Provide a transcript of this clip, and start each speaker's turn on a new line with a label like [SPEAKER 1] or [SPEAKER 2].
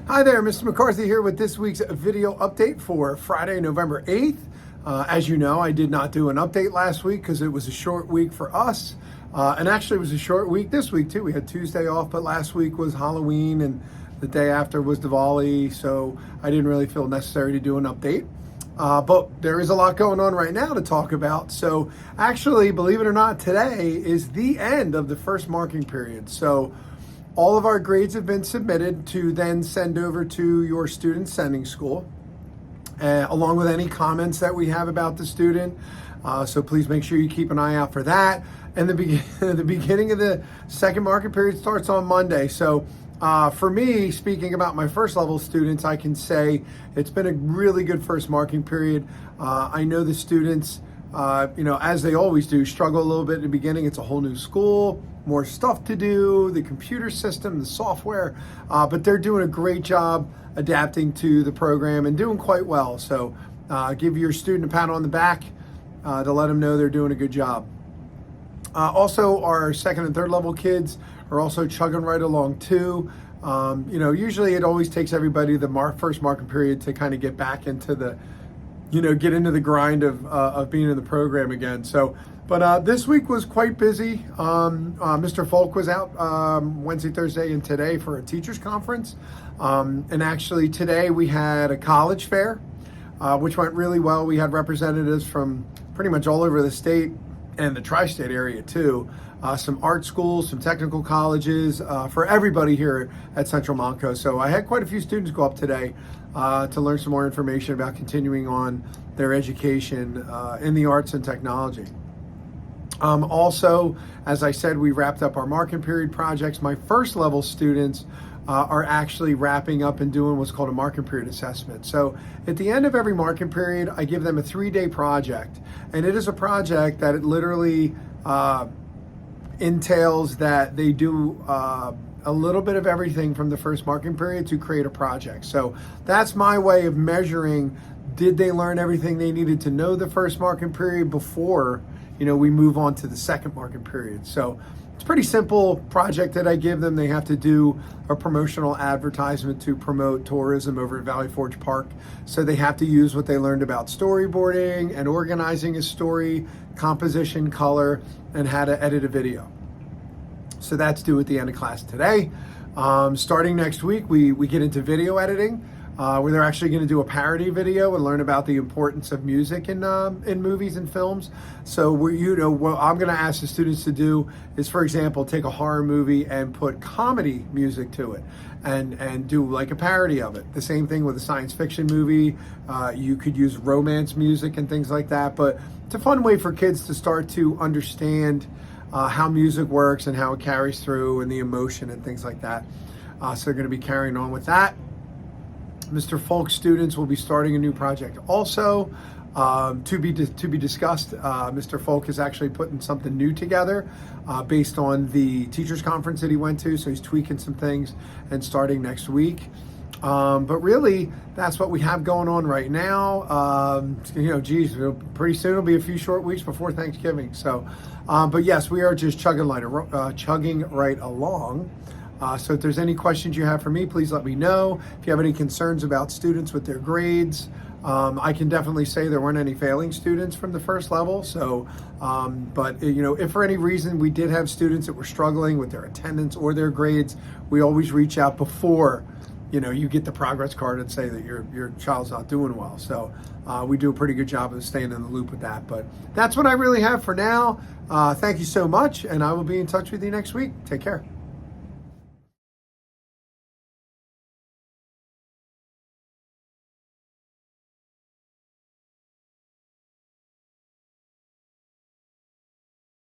[SPEAKER 1] Hi there, Mr. McCarthy here with this week's video update for Friday, November 8th. As you know, I did not do an update last week because it was a short week for us. And actually it was a short week this week too. We had Tuesday off, but last week was Halloween and the day after was Diwali, so I didn't really feel necessary to do an update. But there is a lot going on right now to talk about. So actually, believe it or not, today is the end of the first marking period. So all of our grades have been submitted to then send over to your student sending school, along with any comments that we have about the student. So please make sure you keep an eye out for that. And the beginning of the second marking period starts on Monday. So for me, speaking about my first level students, I can say it's been a really good first marking period. I know the students, as they always do, struggle a little bit in the beginning. It's a whole new school, more stuff to do, the computer system, the software, but they're doing a great job adapting to the program and doing quite well. So give your student a pat on the back to let them know they're doing a good job. Also, our second and third level kids are also chugging right along too. Usually it always takes everybody the first marking period to kind of get back into the, get into the grind of being in the program again. So, but this week was quite busy. Mr. Folk was out Wednesday, Thursday, and today for a teachers conference. And actually today we had a college fair, which went really well. We had representatives from pretty much all over the state and the tri-state area too. Some art schools, some technical colleges, for everybody here at Central Montco. So I had quite a few students go up today to learn some more information about continuing on their education in the arts and technology. Also, as I said, we wrapped up our marking period projects. My first level students are actually wrapping up and doing what's called a marking period assessment. So at the end of every marking period, I give them a 3-day project. And it is a project that it literally entails that they do a little bit of everything from the first marking period to create a project. So that's my way of measuring, did they learn everything they needed to know the first marking period before we move on to the second marking period. So it's a pretty simple project that I give them. They have to do a promotional advertisement to promote tourism over at Valley Forge Park. So they have to use what they learned about storyboarding and organizing a story, composition, color, and how to edit a video. So that's due at the end of class today. Starting next week, we get into video editing, where they're actually going to do a parody video and learn about the importance of music in movies and films. So what I'm going to ask the students to do is, for example, take a horror movie and put comedy music to it and do like a parody of it. The same thing with a science fiction movie. You could use romance music and things like that, but it's a fun way for kids to start to understand how music works and how it carries through and the emotion and things like that. So they're going to be carrying on with that. Mr. Folk's students will be starting a new project also to be discussed. Mr. Folk is actually putting something new together based on the teachers conference that he went to. So he's tweaking some things and starting next week. But really, that's what we have going on right now. Pretty soon it'll be a few short weeks before Thanksgiving. So, but yes, we are just chugging right along. So if there's any questions you have for me, please let me know. If you have any concerns about students with their grades, I can definitely say there weren't any failing students from the first level. So, but if for any reason we did have students that were struggling with their attendance or their grades, we always reach out before you get the progress card and say that your child's not doing well. So we do a pretty good job of staying in the loop with that. But that's what I really have for now. Thank you so much, and I will be in touch with you next week. Take care.